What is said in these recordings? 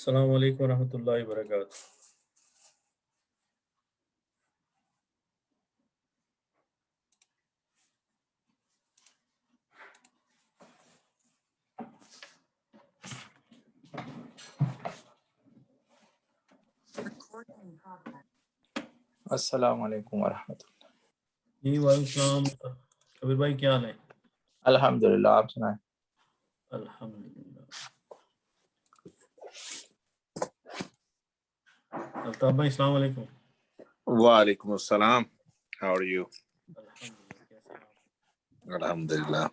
Assalamu alaikum wa rahmatullahi wa barakatuh. अस्सलाम वालेकुम वरहमतुल्लाह। जी वालेकुम सलाम। कबीर भाई क्या हाल है? अल्हम्दुलिल्लाह, आप सुनाएं। अल्हम्दुलिल्लाह। अल्ताफ भाई अस्सलाम वालेकुम। Walaikum assalam. How are you? अल्हम्दुलिल्लाह, कैसे हैं आप? Alhamdulillah.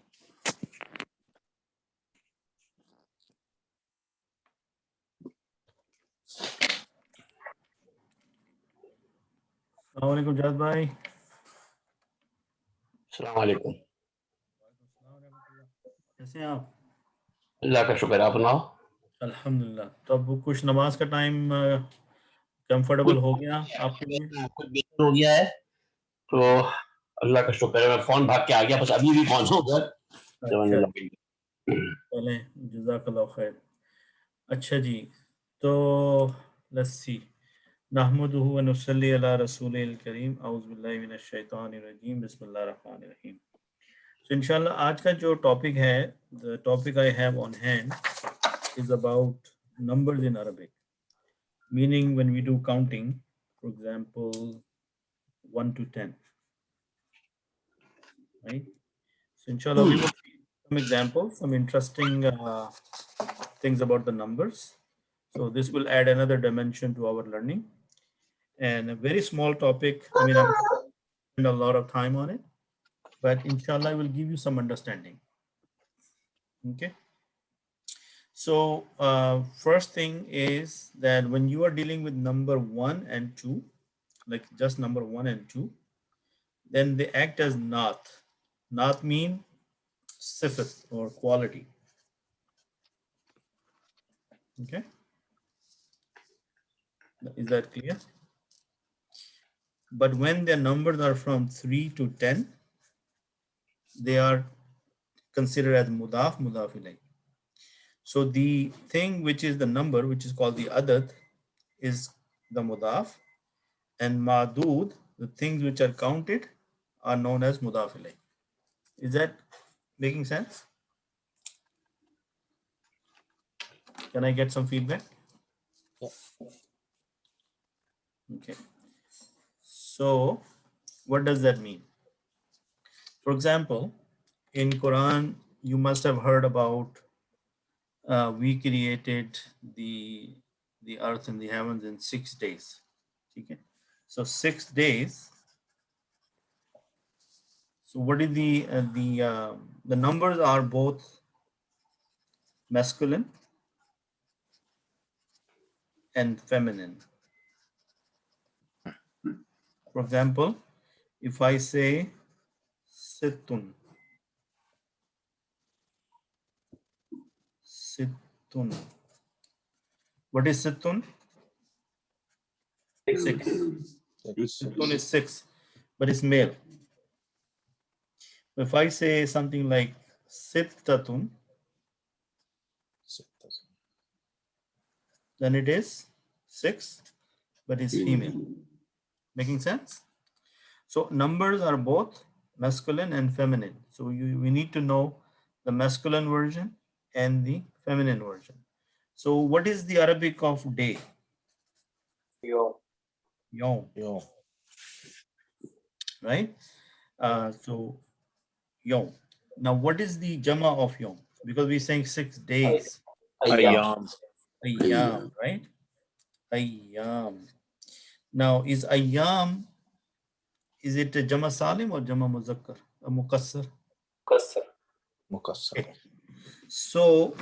अस्सलाम वालेकुम जाद भाई। अस्सलाम वालेकुम। कैसे हैं आप? अल्लाह का शुक्र, आप सुनाओ। अल्हम्दुलिल्लाह। तो अब कुछ नमाज का टाइम कंफर्टेबल हो गया आपके लिए? कुछ बेहतर हो गया है तो अल्लाह का शुक्र है। मैं फोन भाग के आ गया, बस अभी भी पहुंचा उधर। अच्छा, चलें, जज़ाकल्लाह खैर। अच्छा जी, तो लेट्स सी। नहमदुहु व नुसल्ली अला रसूलिल करीम, औज़ु बिल्लाहि मिनश शैतानिर रजीम, बिस्मिल्लाहिर रहमानिर रहीम। तो इंशाल्लाह आज का जो टॉपिक है, the topic I have on hand is about numbers in Arabic, meaning when we do counting, for example 1 to 10, right? So inshallah we will see some examples, some interesting things about the numbers. So this will add another dimension to our learning, and a very small topic. I mean, I'm not going to spend a lot of time on it, but inshallah I will give you some understanding. Okay. So first thing is that when you are dealing with number 1 and 2, like just number 1 and 2, then they act as naat. Naat mean sifat or quality. Okay. Is that clear? But when their numbers are from 3 to 10, they are considered as mudaf, mudaf ilayh. So the thing which is the number, which is called the adad, is the mudaf, and ma'dud, the things which are counted, are known as mudaf ilayh. Is that making sense? Can I get some feedback? Okay. So what does that mean? For example, in Quran, you must have heard about we created the earth and the heavens in 6 days. Okay. So 6 days. So what is the numbers are both masculine and feminine. For example, if I say sittun, sittun, what is sittun? 6. Sittun is 6, but it's male. If I say something like sittatun, then it is 6, but it's female. Making sense? So numbers are both masculine and feminine. So we need to know the masculine version and the feminine version. So what is the Arabic of day? Yom. Right? So Yom. Now what is the Jama of Yom? Because we're saying 6 days. Ayyam. Ayyam, right? Ayyam. Now is Ayyam, is it a Jama Salim or Jama Muzakkar? A Muqassar? मुकस्सर। Okay. So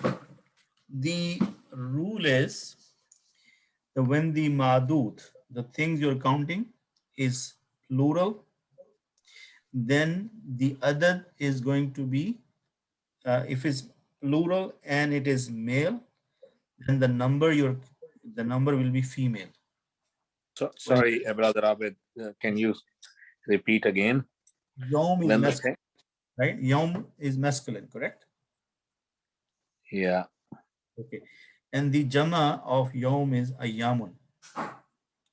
the rule is that when the madud, the things you're counting, is plural, then the adad is going to be, if it's plural and it is male, then the number will be female. So, sorry, brother Abed, can you repeat again? Yom is When the masculine, right? Yom is masculine, correct? Yeah. Okay. and the jama of yawm is ayyamun.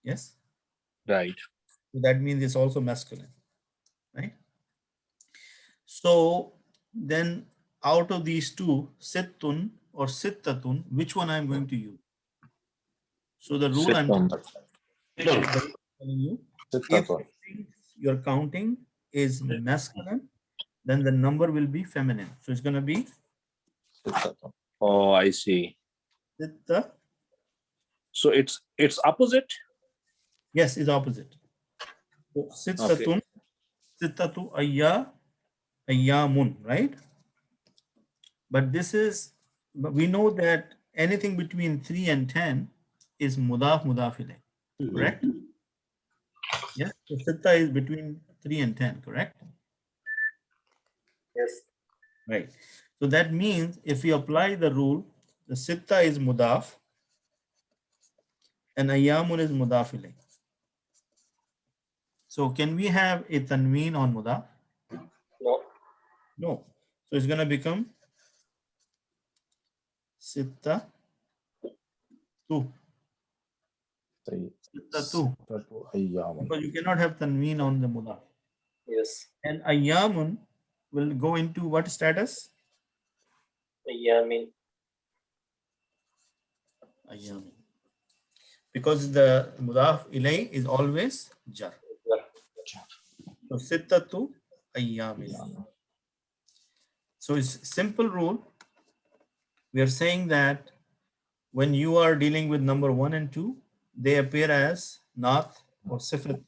Yes, Right. so that means it's also masculine, right? So then out of these two, sittun or sittatun, which one I'm going to use? So the rule I'm Sittum. telling you, if Sittatun. things you're counting is masculine, then the number will be feminine. So it's going to be Sittatun. Oh, I see. sitta. So it's opposite. Yes, is opposite. So Okay. sittatun, sittatu ayyamun, right? But this is, but we know that anything between 3 and 10 is mudaf mudafile, correct? Yes. So sitta is between 3 and 10, correct? Yes. Right. So that means if we apply the rule, the sitta is mudaf and ayyamun is mudaf ilayh. So can we have a tanween on mudaf? No. No. So it's going to become sitta tu. Sitta tu. Sittatu ayyamun. Because you cannot have tanween on the mudaf. Yes. And ayyamun will go into what status? Yamin. Ayyamin. Because the mudaf ilay is always jar. So sittatu ayyamin. So it's simple rule. We are saying that when you are dealing with number 1 and 2, they appear as nath or sifat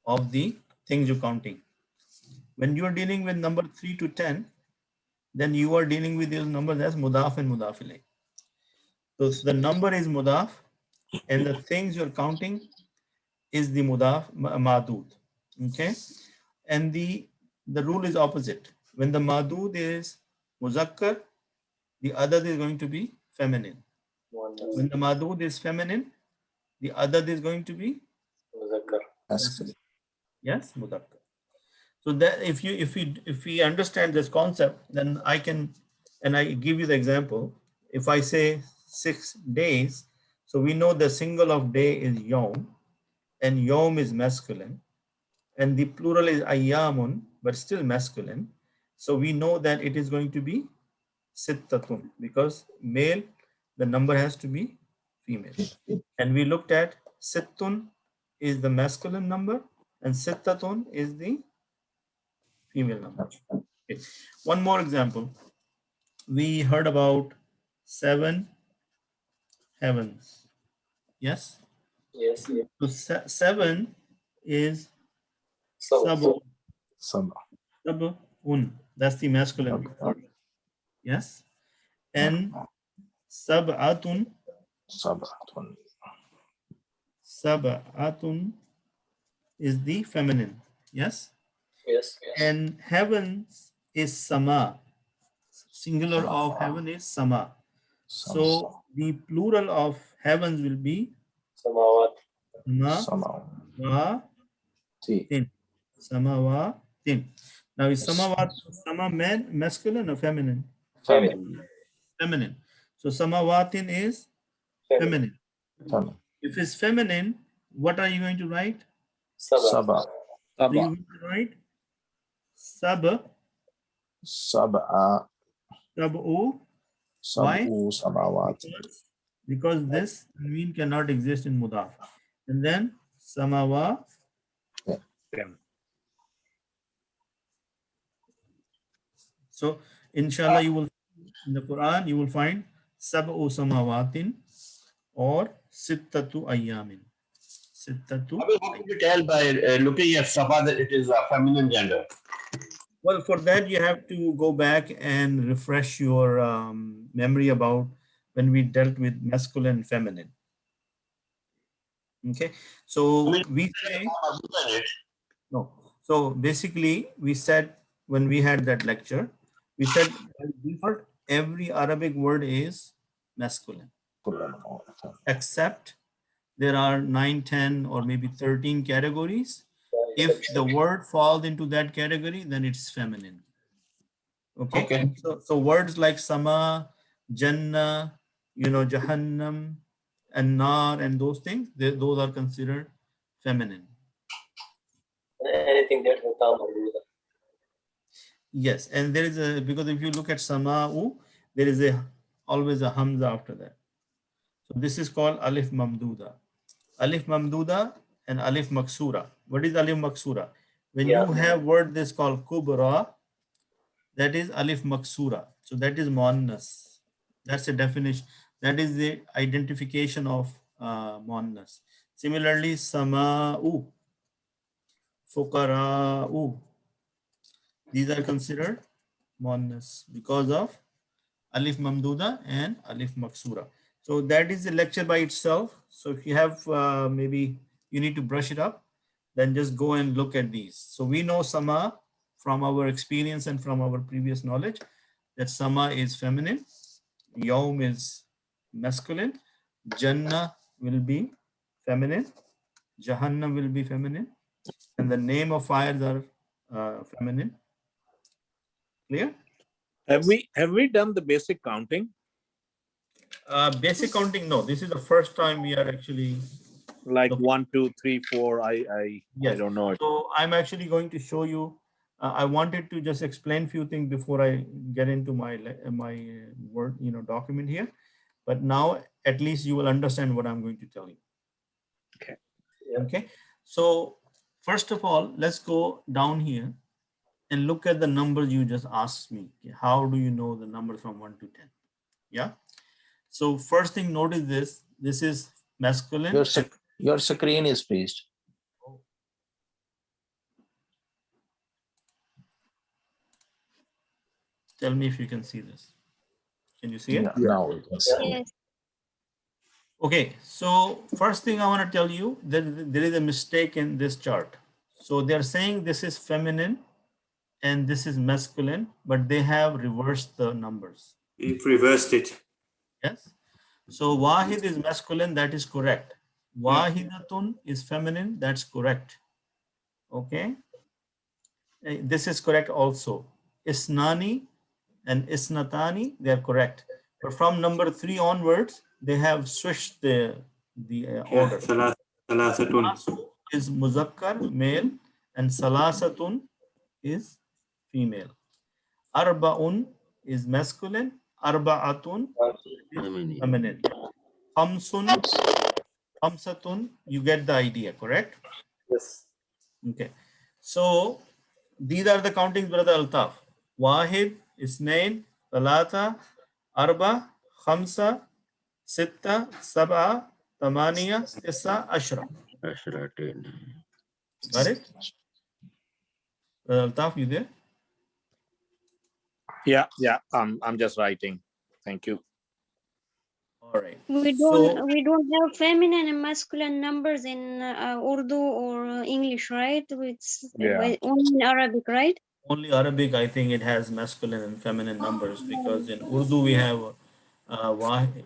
of the things you're counting. When you are dealing with number 3 to 10, then you are dealing with those numbers as mudaf and mudaf ilay. So the number is mudaf and the things you're counting is the mudaf madud. Okay, and the rule is opposite. When the madud is muzakkar, the other is going to be feminine. When the madud is feminine, the other is going to be Muzakkar. Masculine. yes muzakkar. So that if we understand this concept, then I can, and I give you the example. If I say 6 days, so we know the single of day is yom, and yom is masculine, and the plural is ayyamun, but still masculine. So we know that it is going to be sittatun because male, the number has to be female. And we looked at sittun is the masculine number and sittatun is the female number. Okay. One more example. We heard about 7 heavens. Yes. Yes. So 7 is So. Saba. sab'un. That's the masculine word. Yes. And sab'atun Sabatun. sab'atun is the feminine. Yes. Yes. And heavens is sama. Singular of heaven is sama. So the plural of heavens will be Samawat. samawatin. Ti. Samawatin. Now is samawat sama man masculine or feminine? Feminine. Feminine. So samawatin is feminine. Feminine. If it's feminine, what are you going to write? Saba. Saba. So Saba. you're going to write sab, Sab'a. sab'u. Why? Sab'u samawat. Because this tanween cannot exist in mudaf. And then samawa. Them. So inshallah you will, in the Quran you will find sab'u samawatin or sittatu ayyamin. Sittatu. How can you tell by looking at Safa that it is a feminine gender? Well, for that you have to go back and refresh your memory about when we dealt with masculine and feminine. Okay, so we say no. So basically, we said when we had that lecture, we said by default every Arabic word is masculine, except there are 9, 10, or maybe 13 categories. If the word falls into that category, then it's feminine. Okay. Okay. So words like sama, jannah, Jahannam and Nar and those things, those are considered feminine. Anything that will come or do that. Yes, and there is a, because if you look at Sama'u, there is always a Hamza after that. So this is called Alif Mamduda. Alif Mamduda and Alif Maksura. What is Alif Maksura? When Yeah. you have word this called Kubra, that is Alif Maksura. So that is Muannas. That's the definition. That is the identification of Muannas. Similarly, Sama'u, Fuqara'u. These are considered Muannas because of Alif Mamduda and Alif Maksura. So that is a lecture by itself. So if you have maybe you need to brush it up, then just go and look at these. So we know Sama from our experience and from our previous knowledge that Sama is feminine, Yawm is masculine, Jannah will be feminine, Jahannam will be feminine, and the name of fires are feminine. Clear? Have we done the basic counting? Basic counting, no. This is the first time we are actually Like looking. 1, 2, 3, 4. I Yes. don't know it. So I'm actually going to show you. I wanted to just explain few things before I get into my word document here. But now at least you will understand what I'm going to tell you. Okay. Yeah. Okay. So first of all, let's go down here and look at the numbers you just asked me. How do you know the numbers from 1 to 10? Yeah. So first thing, notice this. This is masculine. Your screen is freezed. Tell me if you can see this. Can you see it? Now we can see. Yes. Okay, so first thing I want to tell you that there is a mistake in this chart. So they're saying this is feminine and this is masculine, but they have reversed the numbers. You've reversed it. Yes. So Wahid is masculine, that is correct. Wahidatun is feminine, that's correct. Okay. This is correct also. Isnani and Isnatani, they are correct. But from number 3 onwards, they have switched the order. Thalathatun. Salasu is muzakkar, male, and salasatun is female. Arba'un is masculine, arba'atun is feminine. Khamsun, khamsatun, you get the idea, correct? Yes. Okay. So these are the countings, brother Altaf. Wahid, Isnain, Talata, Arba, Khamsa, Sitta, Sab'a, Tamaniya, Tisa, Ashra. Got it? Brother Altaf, you there? Yeah. I'm just writing. Thank you. All right. We So don't have feminine and masculine numbers in Urdu or English, right? It's Yeah. only in Arabic, right? only Arabic, I think it has masculine and feminine numbers because in Urdu we have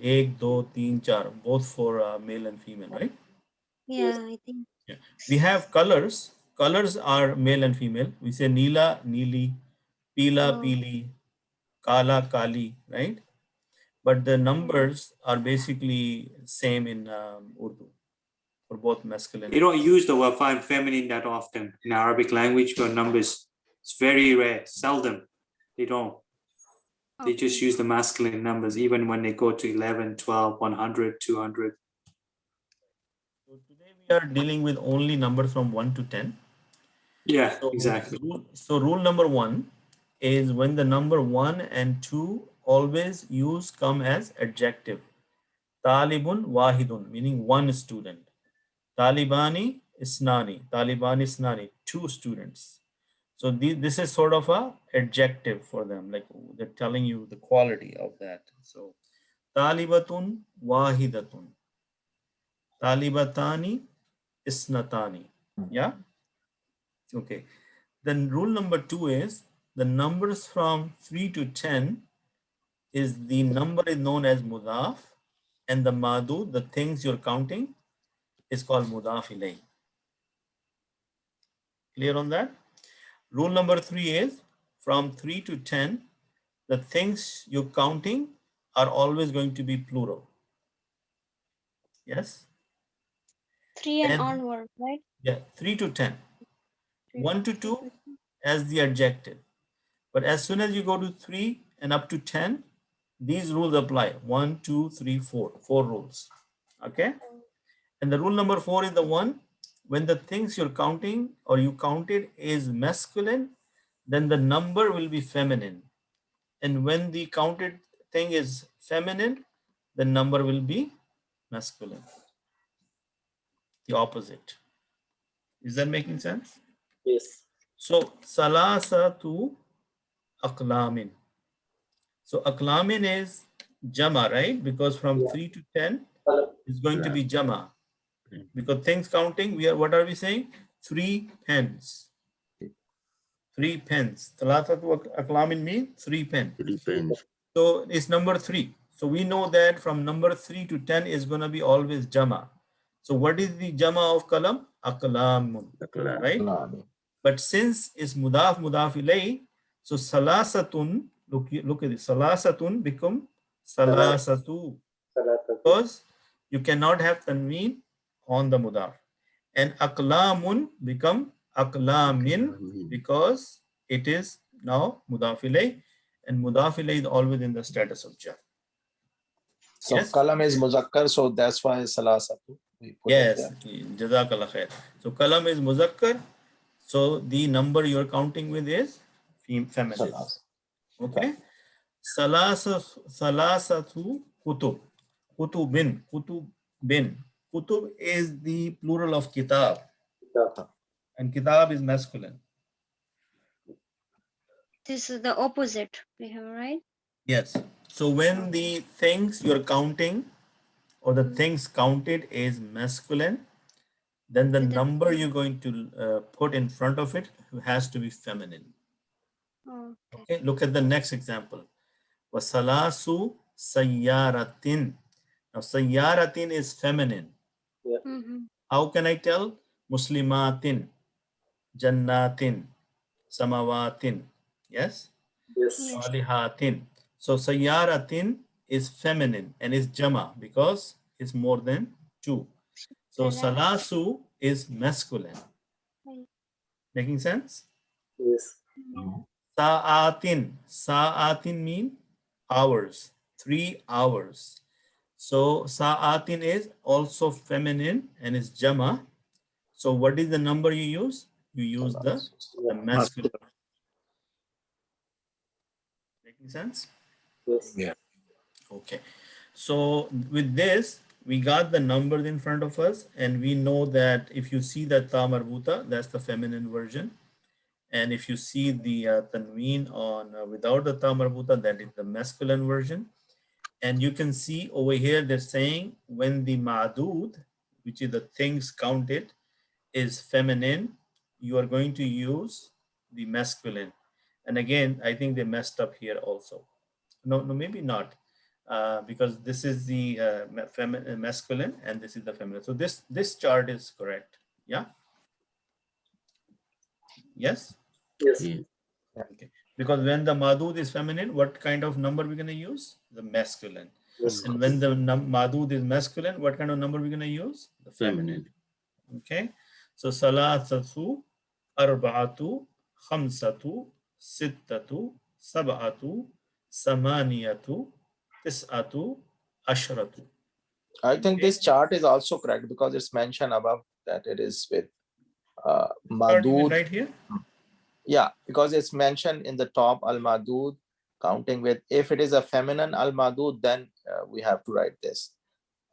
ek, do, teen, char, both for male and female, right? Yeah, I think. Yeah. We have colors. Colors are male and female. We say Neela, Neeli, Pila, Oh, Pili, Kala, Kali, right? But the numbers are basically same in Urdu for both masculine. You don't use the word feminine that often in Arabic language for numbers. It's very rare, seldom. They don't. They just use the masculine numbers even when they go to 11, 12, 100, 200. So today we are dealing with only numbers from 1 to 10. Yeah, So, exactly. so rule number 1 is when the number 1 and 2 always come as adjective. Talibun wahidun, meaning one student. Talibani isnani, 2 students. So this is sort of a adjective for them, like they're telling you the quality of that. So talibatun wahidatun, talibatani isnatani. Yeah. Okay. Then rule number 2 is the numbers from 3 to 10 is the number is known as mudaf, and the madu, the things you're counting, is called mudaf ilay. Clear on that? Rule number 3 is from 3 to 10, the things you're counting are always going to be plural. Yes? 3 and And onward, right? yeah, 3 to 10. 1 to 2 3. as the adjective. But as soon as you go to 3 and up to 10, these rules apply. 1, 2, 3, 4. 4 rules. Okay? And the rule number 4 is the one when the things you're counting or you counted is masculine, then the number will be feminine. And when the counted thing is feminine, the number will be masculine. The opposite. Is that making sense? Yes. So salasatu aqlamin. So aqlamin is jama, right? Because from Yeah. 3 to 10 Hello. is going to be jama. Because things counting, what are we saying? 3 pens. 3 pens. Salasatu aqlamin means 3 pens. Depends. So it's number 3. So we know that from number 3 to 10 is going to be always jama. So what is the jama of kalam? Aqlamun, right? But since it's mudaf ilay, so salasatun, look at it, salasatun become salasatu, because you cannot have tanween on the mudaf. And aqlamun become aqlamin because it is now mudaf ilay, and mudaf ilay is always in the status of jar. So Yes? kalam is muzakkar, so that's why salasatu. We put it Yes, there. jazakallah khair. So kalam is muzakkar, so the number you're counting with is feminine. Salas. Okay. Salasatu kutub. Kutubin. Kutub is the plural of kitab. And kitab is masculine. This is the opposite we have, right? Yes. So when the things you're counting or the things counted is masculine, then the number you're going to put in front of it has to be feminine. Okay. Look at the next example. Wasalasu sayyaratin. Now sayyaratin is feminine. How can I tell? Muslimatin, jannatin, samawatin. Yes? Yes. Salihatin. So sayyaratin is feminine and is jama because it's more than 2. So salasu is masculine. Making sense? Yes. Sa'atin mean hours, 3 hours. So sa'atin is also feminine and is jama. So what is the number you use? You use the masculine. Making sense? Yes. Yeah. Okay. So with this, we got the numbers in front of us, and we know that if you see the ta marbuta, that's the feminine version. And if you see the tanween on without the ta marbuta, that is the masculine version. And you can see over here, they're saying when the ma'dud, which is the things counted, is feminine, you are going to use the masculine. And again, I think they messed up here also. No, maybe not, because this is the masculine and this is the feminine. So this chart is correct. Yeah. Yes. Yes. Okay. Because when the madud is feminine, what kind of number we're going to use? The masculine. Yes. And when the madud is masculine, what kind of number we're going to use? The feminine. Okay. So salasatu, arba'atu, khamsatu, sittatu, sab'atu, samaniyatu, tis'atu, ashratu. I think this chart is also correct because it's mentioned above that it is with madud. Right here? Yeah, because it's mentioned in the top al-madud, counting with, if it is a feminine al-madud, then we have to write this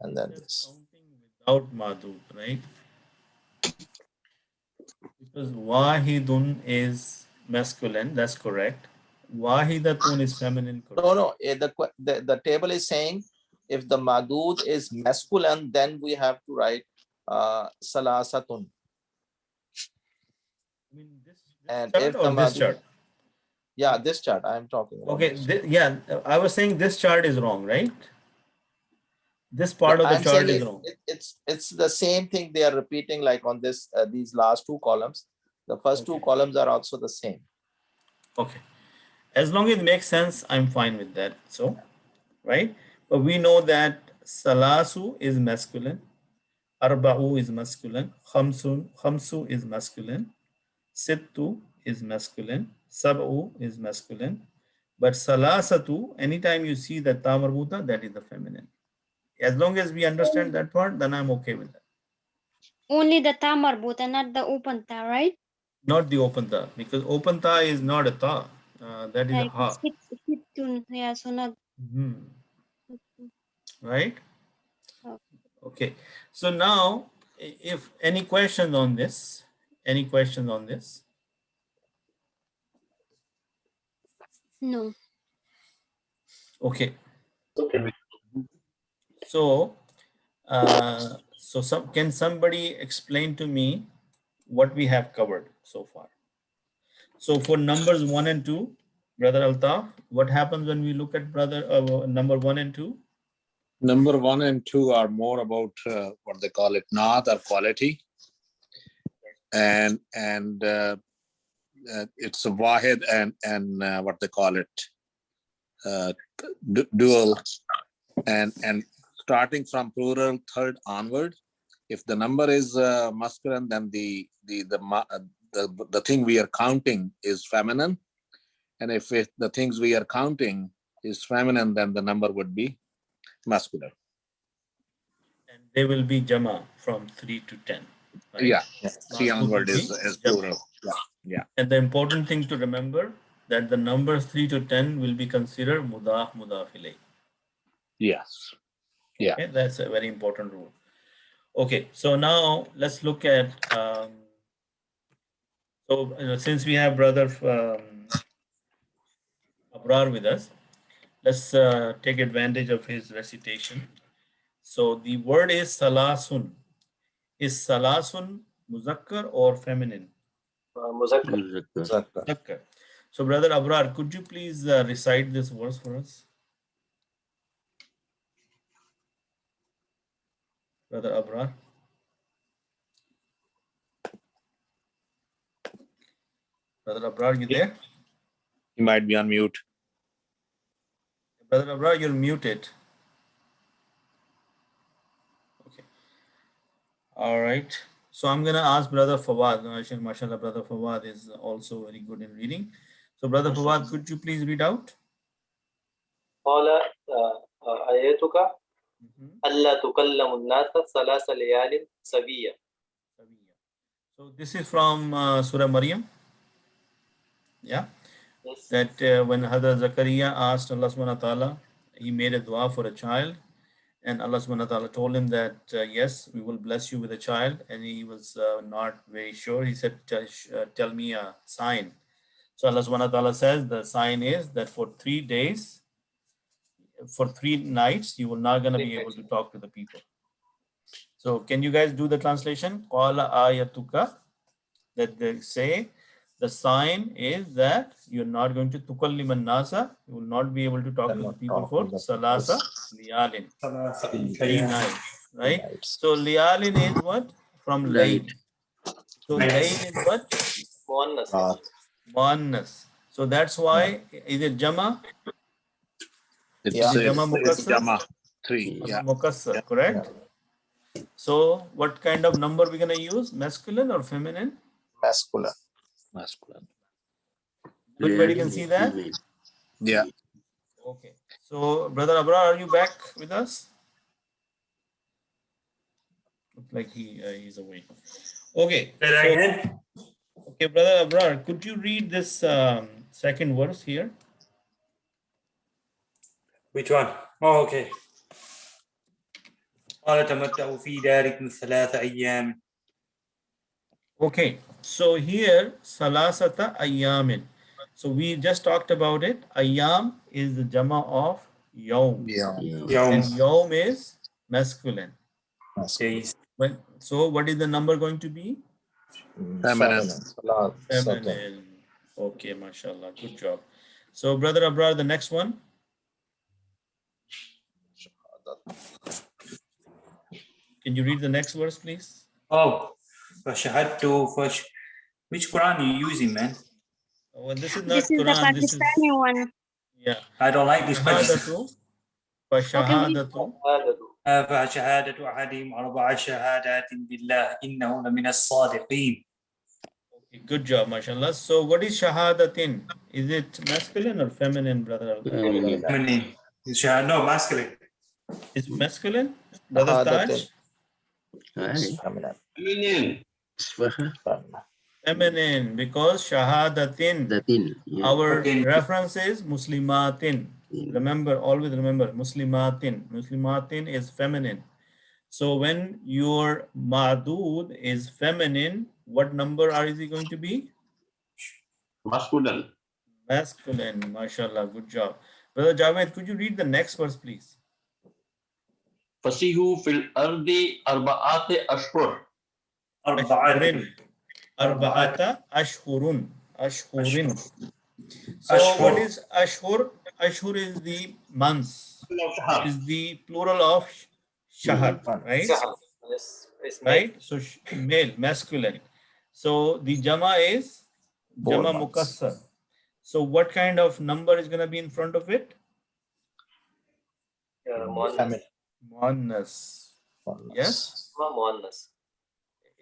and then this. Counting without madud, right? Because wahidun is masculine, that's correct. Wahidatun is feminine, correct? No, the table is saying if the madud is masculine, then we have to write salasatun. I mean, this And chart if or the this madud, chart? yeah, this chart I'm talking about. Okay, this. yeah, I was saying this chart is wrong, right? This part Yeah, of the I'm chart saying is wrong. it's the same thing they are repeating, like on this these last two columns. The first two columns are also the same. Okay. As long as it makes sense, I'm fine with that. So right? But we know that salasu is masculine, arba'u is masculine, khamsu is masculine, sittu is masculine, sab'u is masculine. But salasatu, anytime you see the ta marbuta, that is the feminine. As long as we understand that part, then I'm okay with that. Only the ta marbuta, not the open ta, right? Not the open ta, because open ta is not a ta. That is a Like ha. sittun, yeah, so not. Mhm. Right? Oh, Okay. So now, if any questions on this, any questions on this? no. Okay. Okay. So, can somebody explain to me what we have covered so far? So for numbers 1 and 2, Brother Altaf, what happens when we look at number 1 and 2? Number 1 and 2 are more about what they call it, naat or quality, and it's a wahid and what they call it, dual, and starting from plural third onward. If the number is masculine, then the thing we are counting is feminine, and if the things we are counting is feminine, then the number would be masculine. And they will be jama from 3 to 10. Right? Yeah, Yes. 3 Mahmud will onward is be plural. jama. Yeah. And the important thing to remember that the numbers 3 to 10 will be considered mudaf ilayh. Yes. Yeah. Okay, that's a very important rule. Okay, so now let's look at since we have brother Abrar with us, let's take advantage of his recitation. So the word is salasun. Is salasun muzakkar or feminine? Muzakkar. Muzakkar. Muzakkar. So brother Abrar, could you please recite this verse for us? Brother Abrar. Brother Abrar, you there? You might be on mute. Brother Abrar, you're muted. Okay. All right. So I'm going to ask Brother Fawad. Mashallah, Brother Fawad is also very good in reading. So Brother Fawad, could you please read out? قال آياتك ألا تكلم الناس ثلاث ليال سويا. So this is from Surah Maryam. Yeah. Yes. That when Hadrat Zakaria asked Allah subhanahu wa ta'ala, he made a dua for a child. And Allah subhanahu wa ta'ala told him that, yes, we will bless you with a child. And he was not very sure. He said, tell me a sign. So Allah subhanahu wa ta'ala says, the sign is that for 3 days, for 3 nights, you will not going to be able to talk to the people. So can you guys do the translation? Qala ayatuka, that they say, the sign is that you're not going to tukalliman nasa, you will not be able to talk to the people for salasa liyalin, 3 nights, right? So liyalin is what? From layl. So layl is what? مؤنث. Muannas. So that's why, is it jama? It's, Yeah. Is it jama it's mukassar? jama 3. Jama Yeah. mukassar, correct? So what kind of number we're going to use? Masculine or feminine? Masculine. Masculine. Everybody can see that? Yeah. Okay. So Brother Abrar, are you back with us? Looks like he's away. Okay. Say that again. Okay, Brother Abrar, could you read this second verse here? Which one? Oh, okay. قال تمتعوا في داركم 3 أيام. Okay, so here salasata ayyamin. So we just talked about it. Ayyam is the jama of yawm. Yeah. And يوم. yawm is masculine. Masculine. Days. So what is the number going to be? Feminine. Feminine. Okay, mashallah. Good job. So Brother Abrar, the next one. Can you read the next verse, please? Oh, فشهدت which Quran are you using, man? Well, this is not This is the Quran. This is, Pakistani one. yeah. I don't like this one. Shahadatu. فشهادة فشهادة أحدهم أربع شهادات بالله إنه لمن الصادقين. Good job, mashallah. So what is shahadatin? Is it masculine or feminine, brother? Feminine. No, masculine. Is it masculine, brother Taj? Feminine. Feminine. Feminine, because shahadatin. Our Okay. reference is muslimatin. Remember, always remember, muslimatin. Muslimatin is feminine. So when your madud is feminine, what number is it going to be? Masculine. Masculine. Mashallah, good job. Brother Javed, could you read the next verse, please? Fasihu fil ardi arba'ate ashhur. Ashhurin. أربعة Arba'ata ashhurun. Ashhurin. So أشهر. what is ashhur? Ashhur is the months. Is the plural of shahar, right? It's male. Right? So male, masculine. So the jama is 4 jama months. mukassar. So what kind of number is going to be in front of it? Muannas. Feminine. Muannas. Yes? Muannas.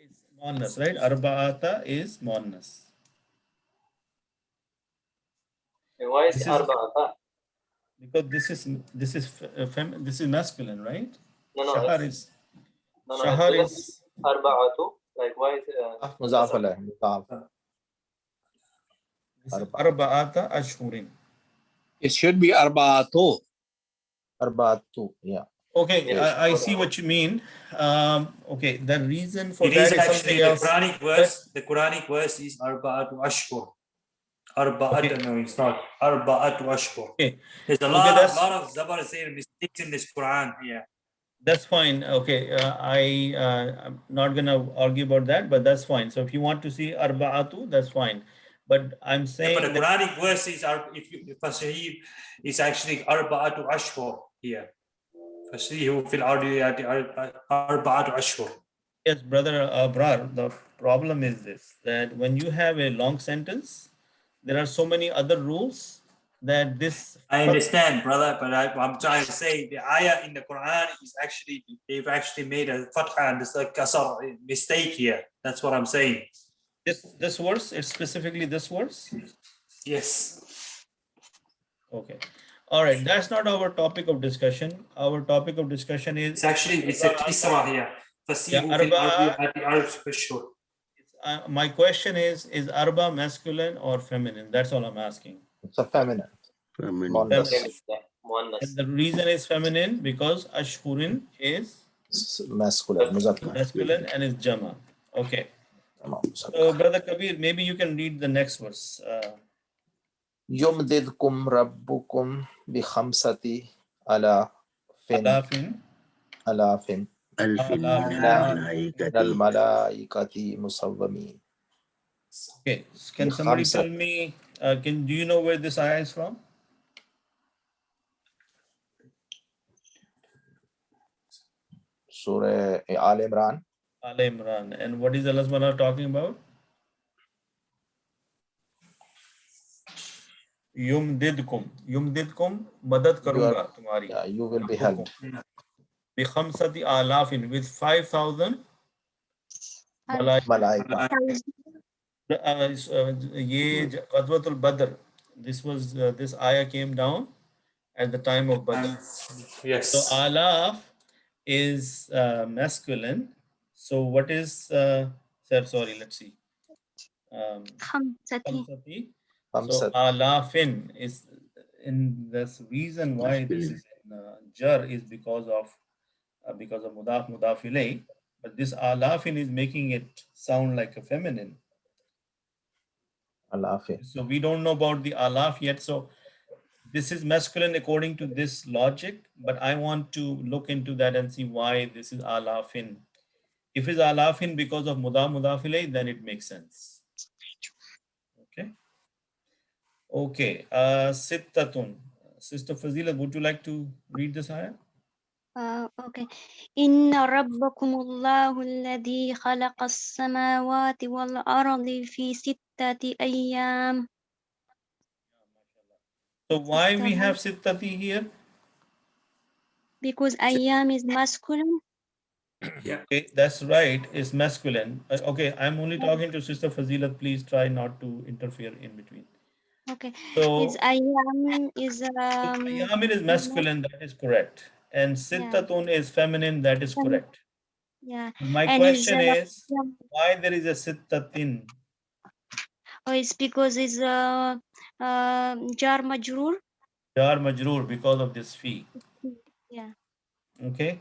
It's muannas, right? Arba'ata is muannas. And why is This is- arba'ata? Because this is masculine, right? No, no, Shahar it's, is no, no, shahar it's is arba'atu. Like why is مضاف إليه مضاف. arba'ata ashhurin. It should be arba'atu. أربعة. Yeah. Okay, Yes. I see what you mean. Okay, the reason for It that is is actually something the else. Quranic verse. The Quranic verse is Arba'atu Ashhur. Arba'atu, Okay. no, it's not. Arba'atu Ashhur. Okay, There's a Okay, lot that's- of Zabar saying mistakes in this Quran here. that's fine. Okay, I'm not gonna argue about that, but that's fine. So if you want to see arba'atu, that's fine. But I'm Yeah, saying but the that Quranic verse is Fasihib is actually Arba'atu Ashhur here. Fasihu fil ardiyati Arba'atu Ashhur. yes, brother Abrar, the problem is this, that when you have a long sentence, there are so many other rules that this I understand, brother, but I'm trying to say the ayah in the Quran is actually, they've actually made a fatha and this kasar mistake here. That's what I'm saying. this verse, it's specifically this verse. Yes. Okay. All right. That's not our topic of discussion. Our topic of discussion is It's actually, it's a kisra here. Fasihu fil Arba'a. ardiyati Ashhur. My question is arba masculine or feminine? That's all I'm asking. It's a feminine. مؤنث. Muannas. And the reason is feminine because ashhurin is Masculine. مذكر. masculine and is jama. Okay. تمام. So, Brother Kabir, maybe you can read the next verse. يمددكم ربكم بخمسة آلاف Alafin. آلاف Alafin. من الملائكة مسومين. Okay. Can somebody Khamsa. tell me, do you know where this ayah is from? Surah Al Imran. Al Imran. And what is Allah subhanahu wa ta'ala talking about? Yumdidkum madad karunga tumhari. Yeah, you will be helped. Bi khamsati alafin, with 5,000 Malaika. ye Ghazwatul Badr. This ayah came down at the time of Badr. Yes. So alaf is masculine. So what is sorry, let's see. خمسة. Khamsati. So Khamsat. alafin is in this reason why this is in jar is because of mudaf mudaf ilay, but this alafin is making it sound like a feminine. Alafi. So we don't know about the alaf yet. So this is masculine according to this logic, but I want to look into that and see why this is alafin. If it's alafin because of mudaf mudaf ilay, then it makes sense. Okay. Okay. Sittatun. Sister Fazila, would you like to read this ayah? Okay. إن ربكم الله الذي خلق السماوات والأرض في 6 أيام. So why we have sittati here? Because ayyam is masculine. Okay, that's right. It's masculine. Okay, I'm only talking to Sister Fazilat. Please try not to interfere in between. Okay. Is So, ayyam is Ayamin is masculine. That is correct. And yeah, Sittatun is feminine. That is correct. yeah. My And his question is, why there is a Sittatin? oh, it's because it's jar majroor. Jar majroor because of this fee. Yeah. Okay.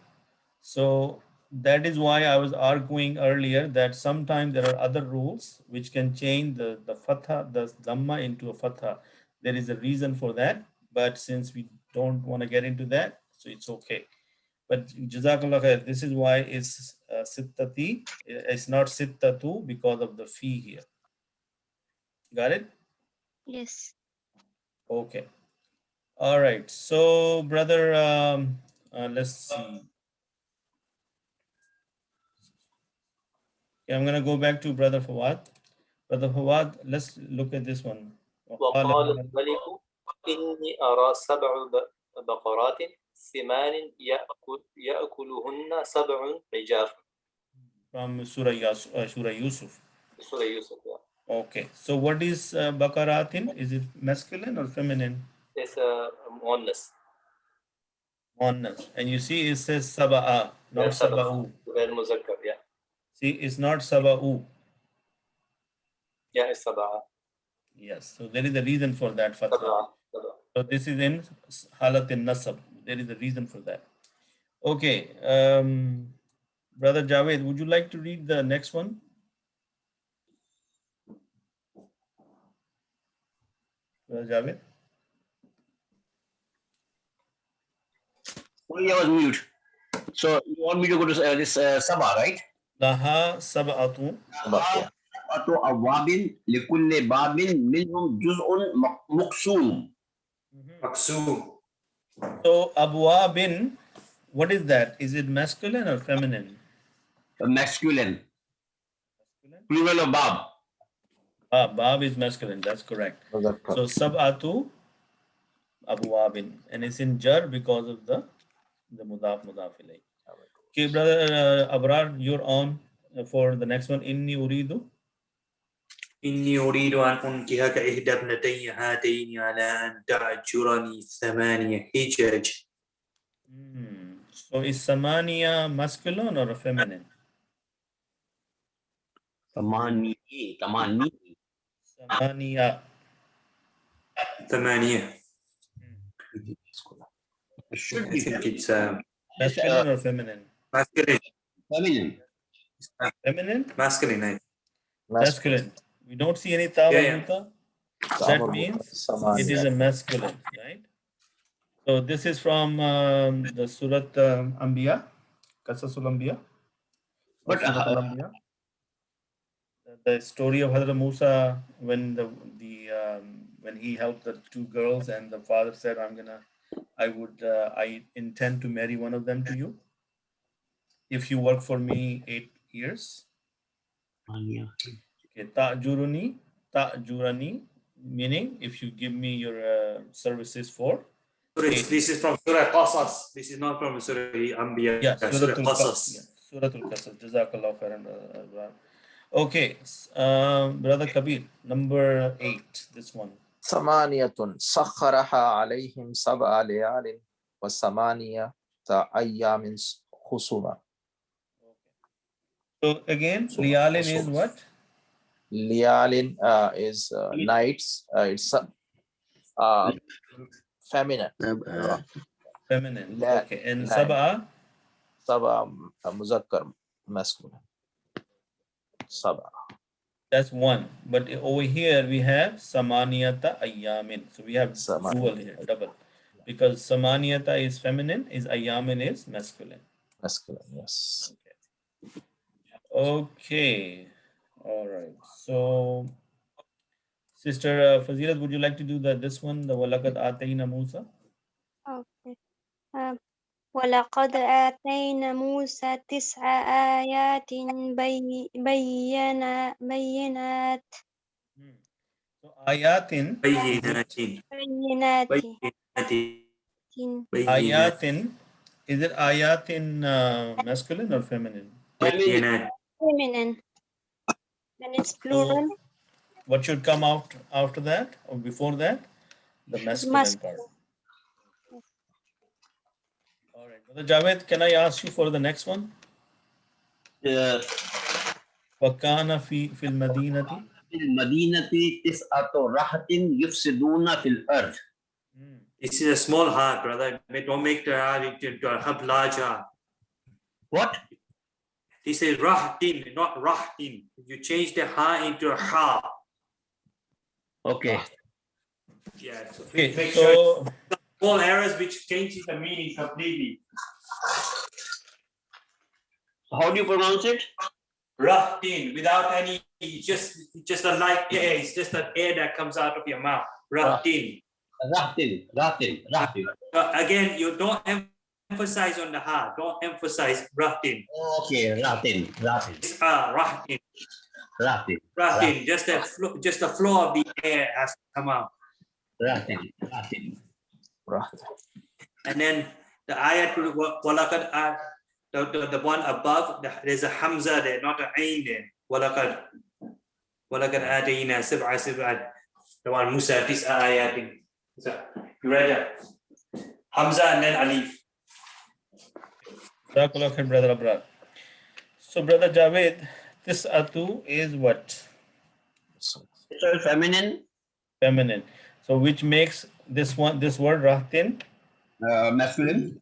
So that is why I was arguing earlier that sometimes there are other rules which can change the fatha, the dhamma into a fatha. There is a reason for that, but since we don't want to get into that, so it's okay. But Jazakallah khair, this is why it's sittati. It's not sittatu because of the fee here. Got it? Yes. Okay. All right. So, brother, let's see. Okay, I'm going to go back to Brother Fawad. Brother Fawad, let's look at this one. وقال الملك إني أرى سبع بقرات ثمان يأكلهن سبع عجاف. From Surah Yusuf. Surah Yusuf, yeah. Okay. So, what is Bakaratin? Is it masculine or feminine? It's a muannas. Oneness. And you see, it says Saba'a, not Yeah, سبع. Saba'u. غير مذكر, yeah. See, it's not Saba'u. Yeah, it's سبعة. Yes. So, there is a reason for that fatha. سبعة. So, this is in Halat in Nasab. There is a reason for that. Okay. Brother Javed, would you like to read the next one? Brother Javed? Sorry, I was mute. So you want me to go to this Sabah, right? Laha Saba'atu. Yeah. Sab'atu awabin likulli babin minhum juz'un muqsum. Maksum. So, Abwabin, what is that? Is it masculine or feminine? Masculine. Masculine? Plural of bab. Bab is masculine. That's correct. Muzakkar. So, Sab'atu Abwabin. And it's in Jar because of the mudaf ilayh. Okay, brother Abrar, you're on for the next one. Inni uridu. إني أريد أن أنكحك إحدى ابنتي هاتين على أن تأجرني 8 حجج. So is Samania masculine or feminine? Tamani. Samania. 8. It should I be think it's Masculine or feminine? masculine. feminine. Feminine? Masculine. Masculine. We don't see any ta Yeah, yeah. marbuta. That means it is a masculine, right? So this is from the Surat Anbiya, Qasasul Anbiya, or But Surat Al-Anbiya. The story of Hazrat Musa when when he helped the two girls and the father said, I intend to marry one of them to you if you work for me 8 years. Okay, ta'jurani, meaning if you give me your services for. This is from Surah Qasas. This is not from Surah Anbiya. Yeah, Surah Qasas. Suratul Qasas. Jazakallah khairan. Okay, brother Kabir, number 8. This one. ثمانية سخرها عليهم 7 ليال وثمانية أيام خصوما. So again, liyalin is what? Liyalin is nights. It's feminine. Feminine. La- Okay, and la- sab'a? Saba muzakkar, masculine. Saba. That's one. But over here we have samaniyata ayyamin. So we have dual here, double. Because samaniyata is feminine, is ayyamin is masculine. Masculine, yes. Okay. All right. So, Sister Fazilat, would you like to do this one, the walakad atayna Musa? Okay. ولقد آتينا موسى 9 آيات بينات. So ayatin, بينات. بينات. ayatin Is it ayat in masculine or feminine? Bayyinat. Feminine. And it's plural. What should come out after that or before that? The masculine part. All right. Brother Javed, can I ask you for the next one? وَكَانَ فِي الْمَدِينَةِ المدينة تسعة رهط يفسدون في الأرض. This is a small heart, brother. Don't make the heart into a large heart. What? This is rahtin, not rahtin. You change the ha into a ha. Okay. Yeah. So Okay, make so sure small errors which changes the meaning completely. How do you pronounce it? Rahtin, without any, just a light air. It's just an air that comes out of your mouth. Rahtin. Rahtin. Again, you don't emphasize on the ha. Don't emphasize rahtin. Okay, Rahtin. It's rahtin. Rahtin. Rahtin. Just the flow of the air has to come out. Rahtin. And then the ayat walakad the one above, there's a hamza there, not an ain there. Walakad atayna sab'a. The one Musa tis'a ayatin. You read that? Hamza and then alif. Jazakallah khair, Brother Abrar. So, Brother Javed, this atu is what? It's feminine. Feminine. So, which makes this word rahtin Masculine.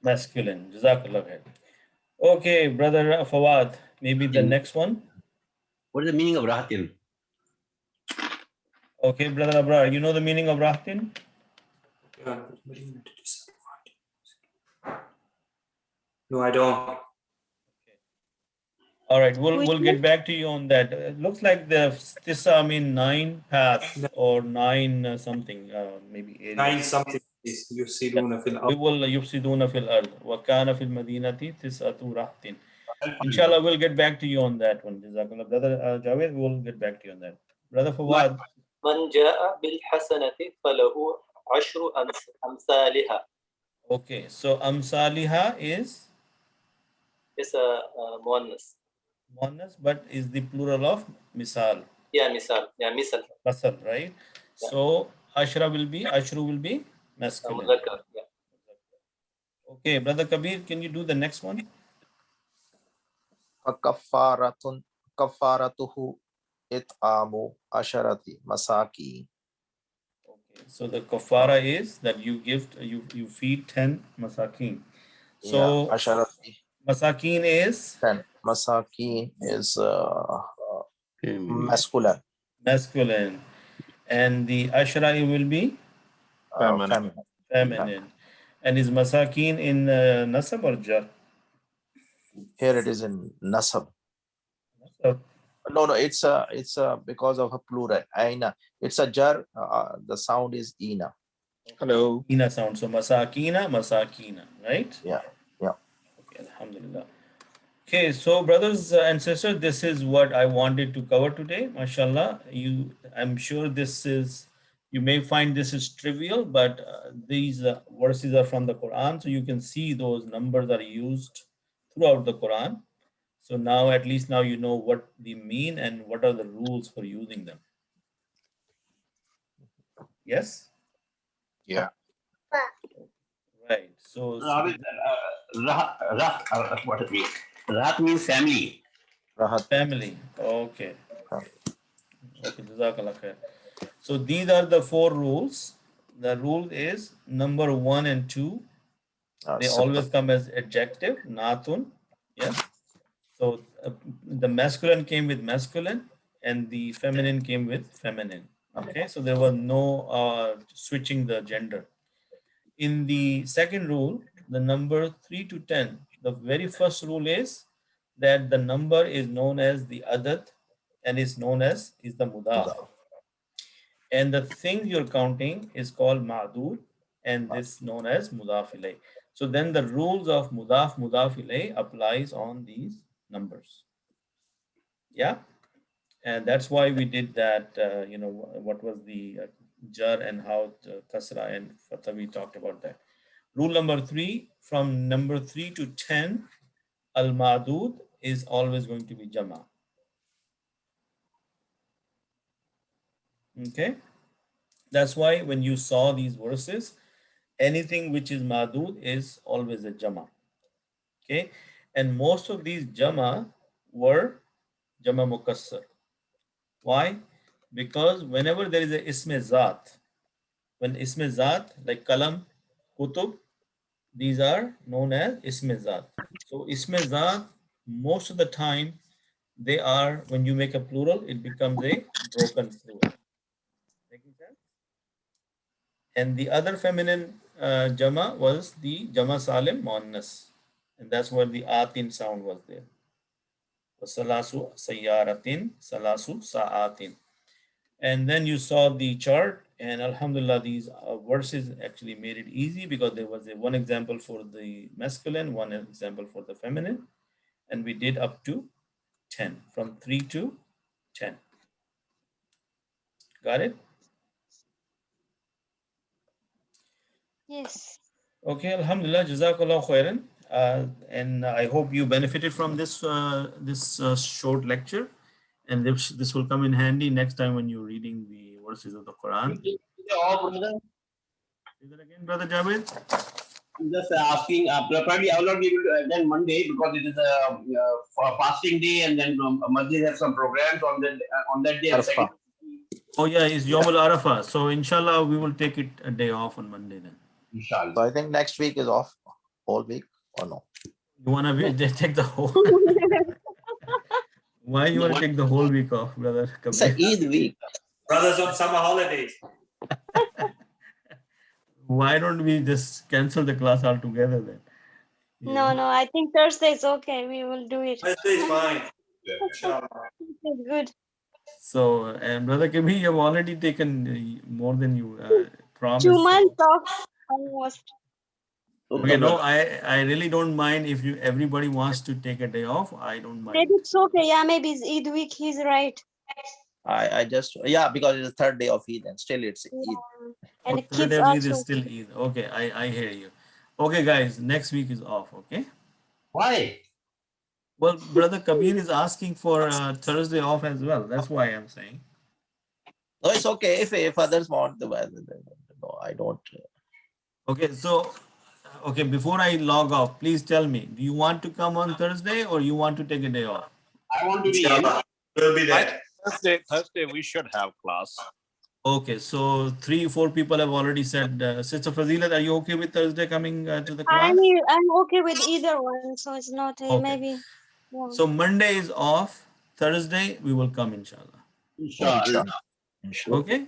masculine. Jazakallah khair. Okay, Brother Fawad, maybe the next one. What is the meaning of Rahtin? Okay, Brother Abrar, you know the meaning of rahtin? No, I don't. All right, we'll get back to you on that. It looks like this 9 paths or 9 something, maybe areas. 9 something is yusiduna fil We ard. will yufsiduna fil ard wa kana fil madinati tis'atu rahtin. Inshallah, we'll get back to you on that one. Jazakallah. Brother Javed, we'll get back to you on that. Brother Fawad. من جاء بالحسنة فله عشر أمثالها. Okay, so amsaliha is It's a مؤنث. muannas, but is the plural of misal. Yeah, مثال. Yeah, مثل. Masal, right? Yeah. So ashru will be masculine. مذكر. Yeah. Okay, Brother Kabir, can you do the next one? كفارته إطعام عشرة مساكين. Okay, so the kafara is that you feed 10 masakin. So عشرة masakin is 10. Masakin is masculine. Masculine, and the ashra will be feminine. And is masakin in nasab or jar? Here it is in nasab. Nasab. No, it's because of a plural. Aina. It's a jar. The sound is ina. Hello. Ina sound. So masakina, right? Yeah. Okay, alhamdulillah. Okay, so brothers and sisters, this is what I wanted to cover today. MashaAllah, I'm sure you may find this is trivial, but these verses are from the Quran, so you can see those numbers are used throughout the Quran. So now, at least now you know what they mean and what are the rules for using them. Yes? Yeah. Right. So What it means? Rahat means family. Rahat. family. Okay. Okay, Jazakallah khair. So these are the 4 rules. The rule is number 1 and 2. They always come as adjective, natun. Yes. So the masculine came with masculine and the feminine came with feminine. Okay. So there was no switching the gender. In the second rule, the number 3 to 10, the very first rule is that the number is known as the adad and is known as the mudaf. And the thing you're counting is called ma'dud, and this known as mudaf ilay. So then the rules of mudaf ilay applies on these numbers. Yeah, and that's why we did that. What was the jar and how kasra and fatha, we talked about that. Rule number 3, from number 3 to 10, al-ma'dud is always going to be jama. Okay, that's why when you saw these verses, anything which is ma'dud is always a jama. Okay, and most of these jama were jama mukassar. Why? Because whenever there is a isme zat, when isme zat like kalam, kutub, these are known as isme zat. So isme zat, most of the time, they are, when you make a plural, it becomes a broken plural. Making sense? And the other feminine jama was the jama salim muannas, and that's where the atin sound was there. Salasu sayyaratin, salasu sa'atin. And then you saw the chart, and alhamdulillah, these verses actually made it easy because there was a one example for the masculine, one example for the feminine, and we did up to 10, from 3 to 10. Got it? Yes. Okay, alhamdulillah, jazakallah khairan. And I hope you benefited from this short lecture, and this will come in handy next time when you're reading the verses of the Quran. Say that again, brother Javed. I'm just asking. Probably I will not be able to attend Monday because it is a fasting day, and then Masjid has some programs on that day. Arfa. Oh yeah, it's Yom Al Arafah. So inshallah, we will take it a day off on Monday then. So Inshallah. I think next week is off, whole week, or no? You wanna take the whole? Why you wanna take the whole week off, brother? It's a Eid week. Brothers on summer holidays. Why don't we just cancel the class altogether then? You No, know? no, I think Thursday is okay. We will do it. Thursday is fine. Inshallah. It's good. So, and brother Kabir, you have already taken more than you promised. 2 so- months off almost. Okay, no, I really don't mind if everybody wants to take a day off. I don't mind. Maybe it's okay. Yeah, maybe it's Eid week. He's right. I just, yeah, because it's the third day of Eid and still it's Eid. And the Third kids day of Eid is also. still Eid. Okay, I hear you. Okay, guys, next week is off. Okay. Why? Well, brother Kabir is asking for Thursday off as well. That's why I'm saying. No, it's okay if others want the weather. No, I don't. Okay, so okay, before I log off, please tell me, do you want to come on Thursday or you want to take a day off? I want to be in. Inshallah. We'll be there. Thursday we should have class. Okay, so 3-4 people have already said. Sister Fazilat, are you okay with Thursday coming to the class? I'm okay with either one, so it's not Okay. maybe. Yeah. So Monday is off. Thursday we will come, inshallah. Inshallah. Inshallah. Okay.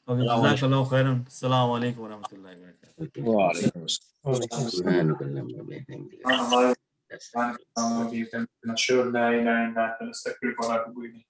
Okay. Assalamu alaikum. Jazakallahu khairan. Assalamu alaikum wa rahmatullahi wa barakatuh. Wa alaikum assalam. سبحانك اللهم وبحمدك. Allah. نشهد لا إله إلا أنت نستغفرك ونتوب إليك.